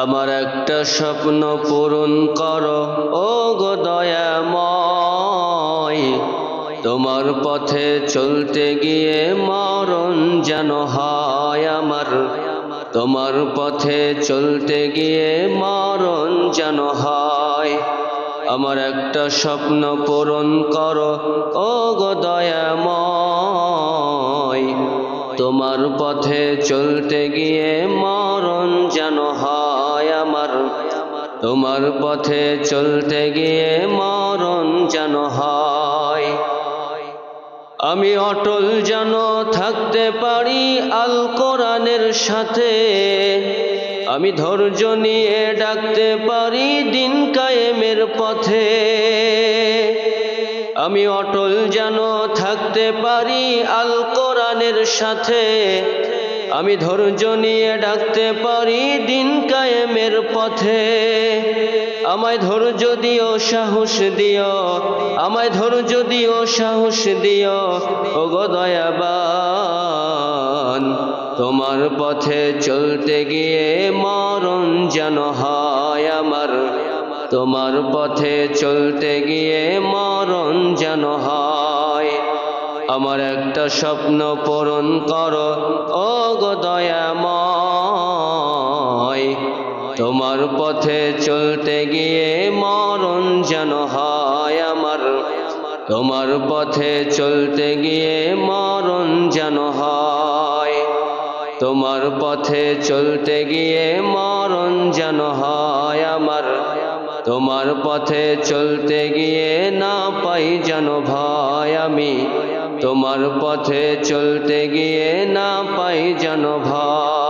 আমার একটা স্বপ্ন পূরণ করো ও গো দয়াময়, তোমার পথে চলতে গিয়ে মরণ যেন হয় আমার। তোমার পথে চলতে গিয়ে মরণ যেন হয়। আমার একটা স্বপ্ন পূরণ করো ও গো দয়াময়, তোমার পথে চলতে গিয়ে মরণ যেন হয় আমার। তোমার পথে চলতে গিয়ে মরণ যেন হয়। আমি অটল যেন থাকতে পারি আল কোরআনের সাথে, আমি ধৈর্য নিয়ে ডাকতে পারি দিন কায়েমের পথে। আমি অটল যেন থাকতে পারি আল কোরআনের সাথে, আমি ধৈর্য নিয়ে ডাকতে পারি দিন কায়েমের পথে। আমায় ধৈর্য দিও, সাহস দিও, আমায় ধৈর্য দিও, সাহস দিও ও গো দয়াবান। তোমার পথে চলতে গিয়ে মরণ যেন হয় আমার। তোমার পথে চলতে গিয়ে মরণ যেন হয়। আমার একটা স্বপ্ন পূরণ করো ও গো দয়াময়, তোমার পথে চলতে গিয়ে মরণ যেন হয় আমার। তোমার পথে চলতে গিয়ে মরণ যেন হয়। তোমার পথে চলতে গিয়ে মরণ যেন হয় আমার। তোমার পথে চলতে গিয়ে না পাই যেন ভয় আমি। তোমার পথে চলতে গিয়ে না পাই যেন ভয়।